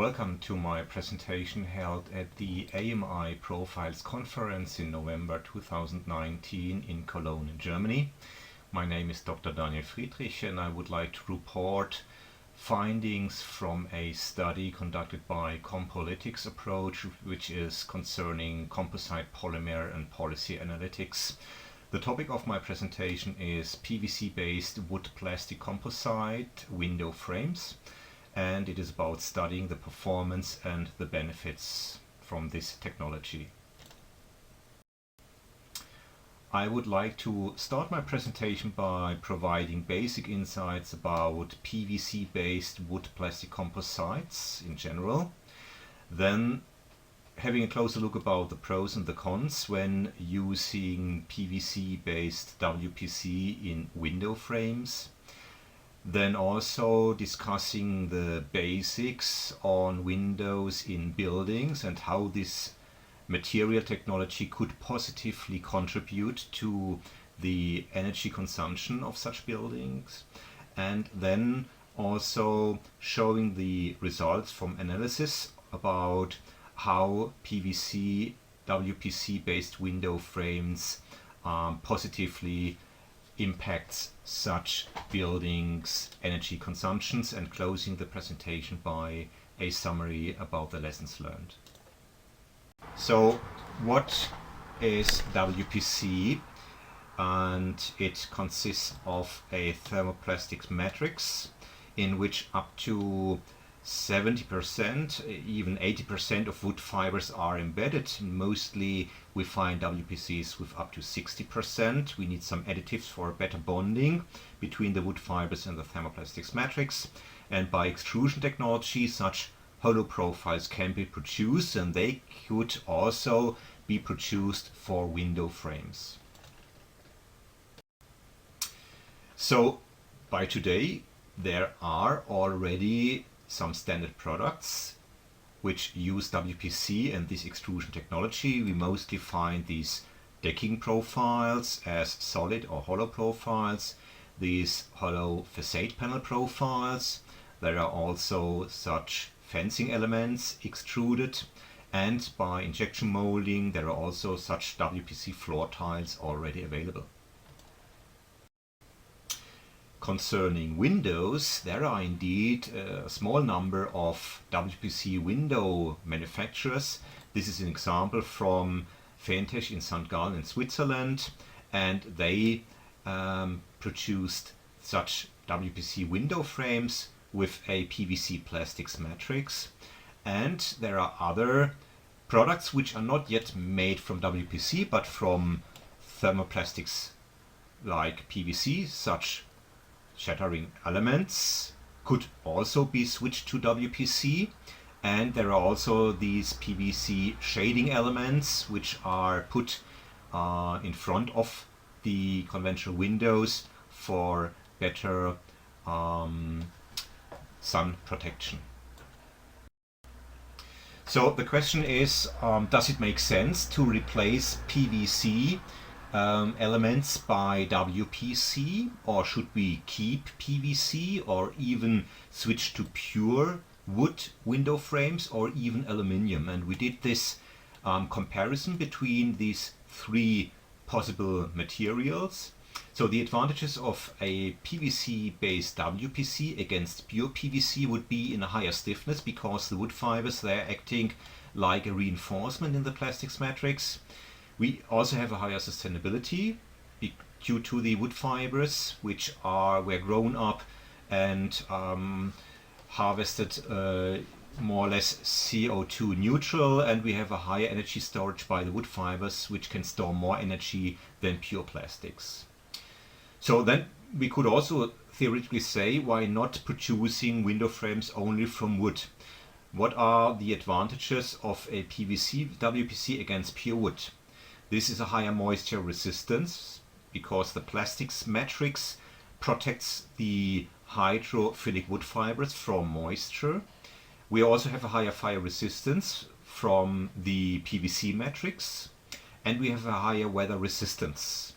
Welcome to my presentation held at the AMI Profiles Conference in November 2019 in Cologne in Germany. My name is Dr. Daniel Friedrich and I would like to report findings from a study conducted by Compolytics approach, which is concerning composite polymer and policy analytics. The topic of my presentation is PVC-based wood plastic composite window frames, and it is about studying the performance and the benefits from this technology. I would like to start my presentation by providing basic insights about PVC-based wood plastic composites in general. Then having a closer look about the pros and the cons when using PVC-based WPC in window frames. Then also discussing the basics on windows in buildings and how this material technology could positively contribute to the energy consumption of such buildings. And then also showing the results from analysis about how PVC, WPC-based window frames positively impacts such buildings' energy consumptions, and closing the presentation by a summary about the lessons learned. So what is WPC? And it consists of a thermoplastic matrix in which up to 70%, even 80% of wood fibers are embedded. Mostly we find WPCs with up to 60%. We need some additives for better bonding between the wood fibers and the thermoplastics matrix. And by extrusion technology, such hollow profiles can be produced, and they could also be produced for window frames. So by today, there are already some standard products which use WPC and this extrusion technology. We mostly find these decking profiles as solid or hollow profiles, these hollow facade panel profiles. There are also such fencing elements extruded, and by injection molding there are also such WPC floor tiles already available. Concerning windows, there are indeed a small number of WPC window manufacturers. This is an example from Fentech in St. Gallen in Switzerland, and they produced such WPC window frames with a PVC plastics matrix. And there are other products which are not yet made from WPC but from thermoplastics like PVC, such shattering elements could also be switched to WPC, and there are also these PVC shading elements which are put in front of the conventional windows for better sun protection. So the question is, does it make sense to replace PVC elements by WPC, or should we keep PVC or even switch to pure wood window frames or even aluminium? And we did this comparison between these three possible materials. So the advantages of a PVC-based WPC against pure PVC would be in a higher stiffness, because the wood fibers, they're acting like a reinforcement in the plastics matrix. We also have a higher sustainability due to the wood fibers, which were grown up and harvested more or less CO2 neutral, and we have a higher energy storage by the wood fibers, which can store more energy than pure plastics. So then we could also theoretically say, why not producing window frames only from wood? What are the advantages of a PVC WPC against pure wood? This is a higher moisture resistance, because the plastics matrix protects the hydrophilic wood fibers from moisture. We also have a higher fire resistance from the PVC matrix, and we have a higher weather resistance.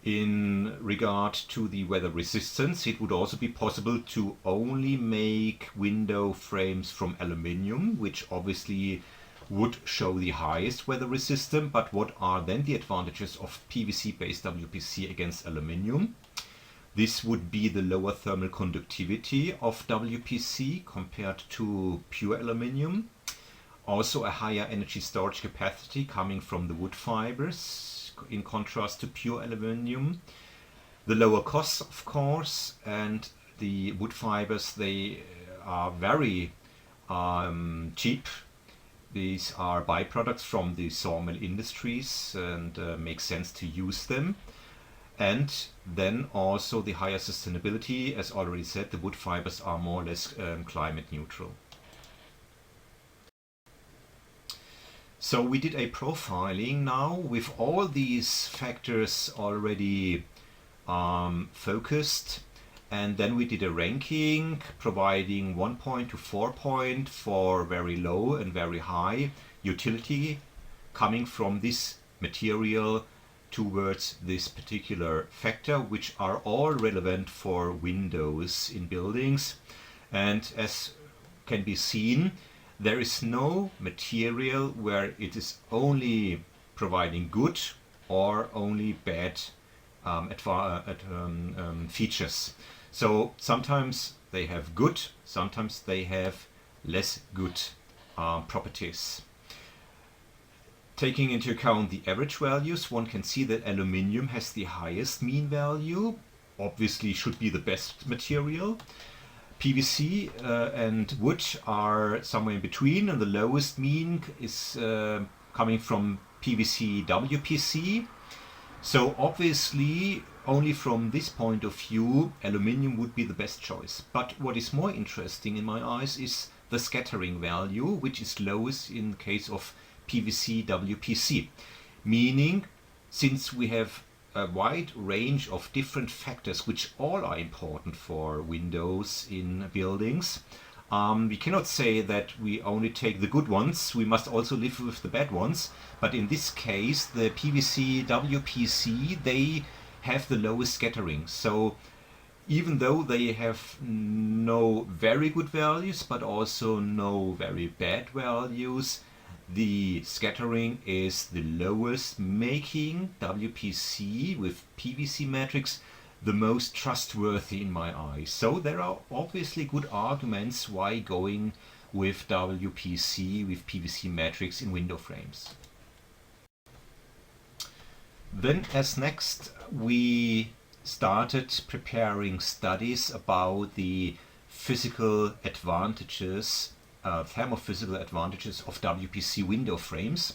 In regard to the weather resistance, it would also be possible to only make window frames from aluminium, which obviously would show the highest weather resistance. But what are then the advantages of PVC-based WPC against aluminium? This would be the lower thermal conductivity of WPC compared to pure aluminium. Also a higher energy storage capacity coming from the wood fibers in contrast to pure aluminium. The lower costs, of course, and the wood fibers, they are very cheap. These are byproducts from the sawmill industries and makes sense to use them. And then also the higher sustainability. As already said, the wood fibers are more or less climate neutral. So we did a profiling now with all these factors already focused, and then we did a ranking providing 1 point to 4 point for very low and very high utility coming from this material towards this particular factor, which are all relevant for windows in buildings. And as can be seen, there is no material where it is only providing good or only bad features. So sometimes they have good, sometimes they have less good properties. Taking into account the average values, one can see that aluminium has the highest mean value, obviously should be the best material. PVC and wood are somewhere in between, and the lowest mean is coming from PVC WPC. So obviously, only from this point of view, aluminium would be the best choice. But what is more interesting in my eyes is the scattering value, which is lowest in the case of PVC WPC. Meaning, since we have a wide range of different factors which all are important for windows in buildings, we cannot say that we only take the good ones, we must also live with the bad ones. But in this case, the PVC WPC, they have the lowest scattering. So even though they have no very good values but also no very bad values, the scattering is the lowest, making WPC with PVC matrix the most trustworthy in my eyes. So there are obviously good arguments why going with WPC with PVC matrix in window frames. Then as next we started preparing studies about the physical advantages, thermophysical advantages of WPC window frames.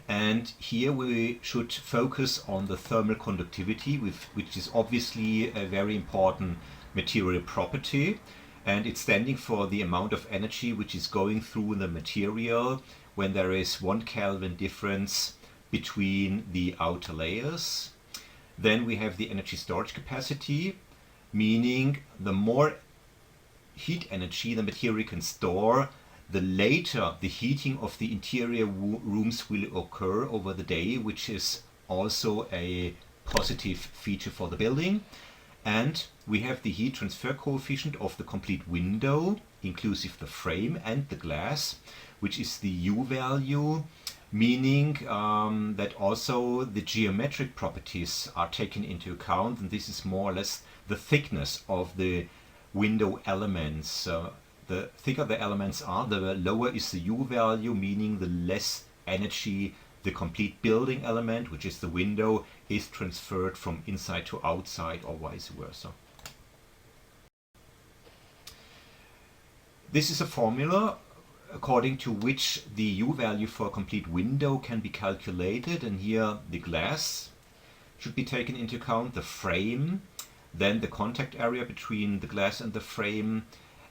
And here we should focus on the thermal conductivity, which is obviously a very important material property. And it's standing for the amount of energy which is going through the material when there is 1 Kelvin difference between the outer layers. Then we have the energy storage capacity, meaning the more heat energy the material can store, the later the heating of the interior rooms will occur over the day, which is also a positive feature for the building. And we have the heat transfer coefficient of the complete window, inclusive the frame and the glass, which is the U value, meaning that also the geometric properties are taken into account, and this is more or less the thickness of the window elements. The thicker the elements are, the lower is the U value, meaning the less energy the complete building element, which is the window, is transferred from inside to outside or vice versa. This is a formula according to which the U value for a complete window can be calculated, and here the glass should be taken into account, the frame, then the contact area between the glass and the frame.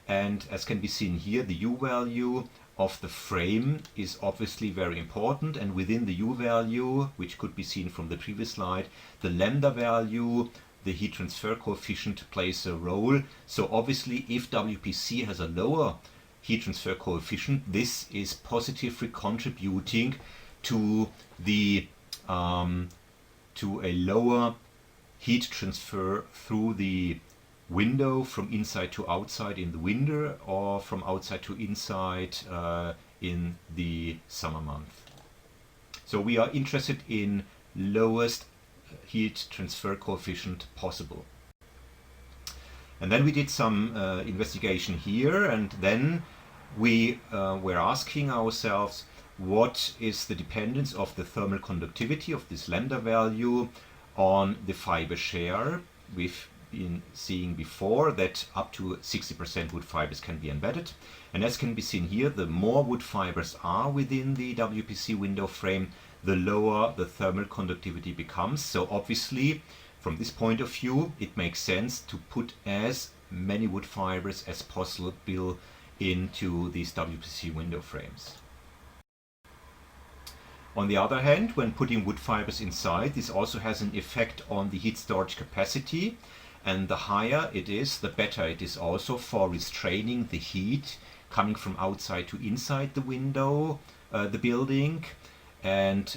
And as can be seen here, the U value of the frame is obviously very important, and within the U value, which could be seen from the previous slide, the lambda value, the heat transfer coefficient, plays a role. So obviously if WPC has a lower heat transfer coefficient, this is positively contributing to the to a lower heat transfer through the window from inside to outside in the winter or from outside to inside in the summer month. So we are interested in lowest heat transfer coefficient possible. And then we did some investigation here, and then we were asking ourselves, what is the dependence of the thermal conductivity of this lambda value on the fiber share? We've been seeing before that up to 60% wood fibers can be embedded. And as can be seen here, the more wood fibers are within the WPC window frame, the lower the thermal conductivity becomes. So obviously, from this point of view, it makes sense to put as many wood fibers as possible into these WPC window frames. On the other hand, when putting wood fibers inside, this also has an effect on the heat storage capacity, and the higher it is, the better it is also for restraining the heat coming from outside to inside the window, the building, and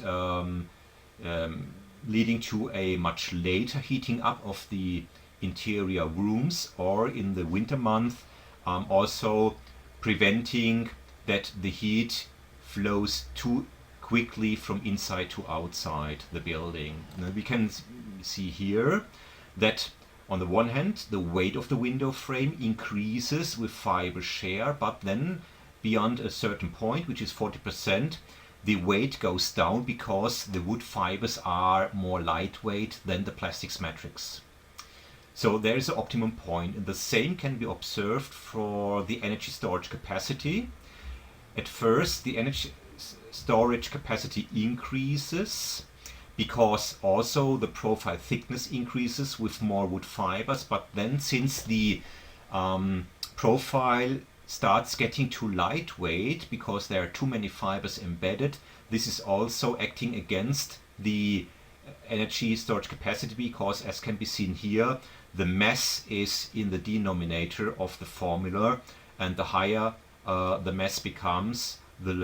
leading to a much later heating up of the interior rooms, or in the winter month also preventing that the heat flows too quickly from inside to outside the building. Now we can see here that on the one hand the weight of the window frame increases with fiber share, but then beyond a certain point, which is 40%, the weight goes down because the wood fibers are more lightweight than the plastics matrix. So there is an optimum point, and the same can be observed for the energy storage capacity. At first, the energy storage capacity increases because also the profile thickness increases with more wood fibers, but then since the profile starts getting too lightweight because there are too many fibers embedded, this is also acting against the energy storage capacity, because as can be seen here, the mass is in the denominator of the formula, and the higher the mass becomes, the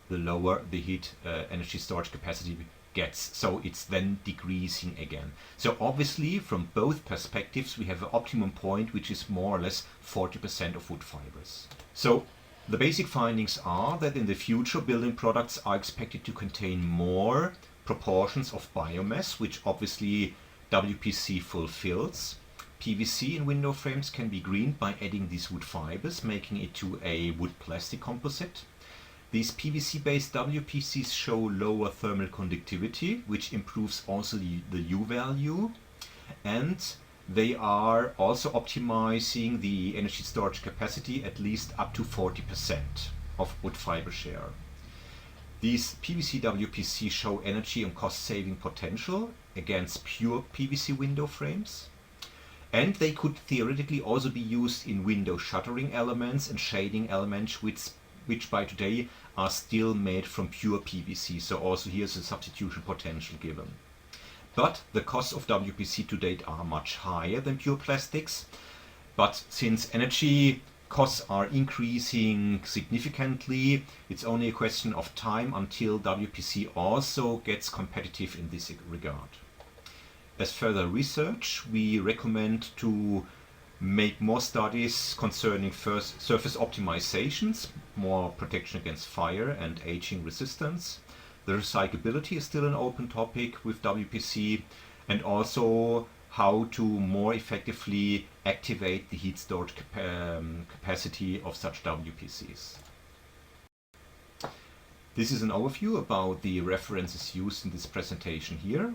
lower the heat energy storage capacity gets. So it's then decreasing again. So obviously from both perspectives we have an optimum point, which is more or less 40% of wood fibers. So the basic findings are that in the future building products are expected to contain more proportions of biomass, which obviously WPC fulfills. PVC in window frames can be greened by adding these wood fibers, making it to a wood plastic composite. These PVC-based WPCs show lower thermal conductivity, which improves also the U value, and they are also optimizing the energy storage capacity at least up to 40% of wood fiber share. These PVC WPC show energy and cost saving potential against pure PVC window frames, and they could theoretically also be used in window shuttering elements and shading elements, which by today are still made from pure PVC. So also here's a substitution potential given. But the costs of WPC to date are much higher than pure plastics. But since energy costs are increasing significantly, it's only a question of time until WPC also gets competitive in this regard. As further research, we recommend to make more studies concerning first surface optimizations, more protection against fire and aging resistance. The recyclability is still an open topic with WPC, and also how to more effectively activate the heat storage capacity of such WPCs. This is an overview about the references used in this presentation here.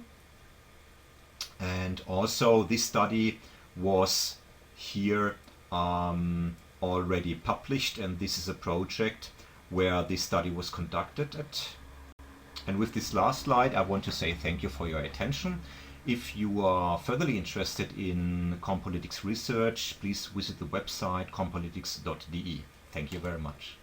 And also this study was here already published, and this is a project where this study was conducted at. And with this last slide, I want to say thank you for your attention. If you are furtherly interested in Compolytics research, please visit the website compolytics.de. Thank you very much.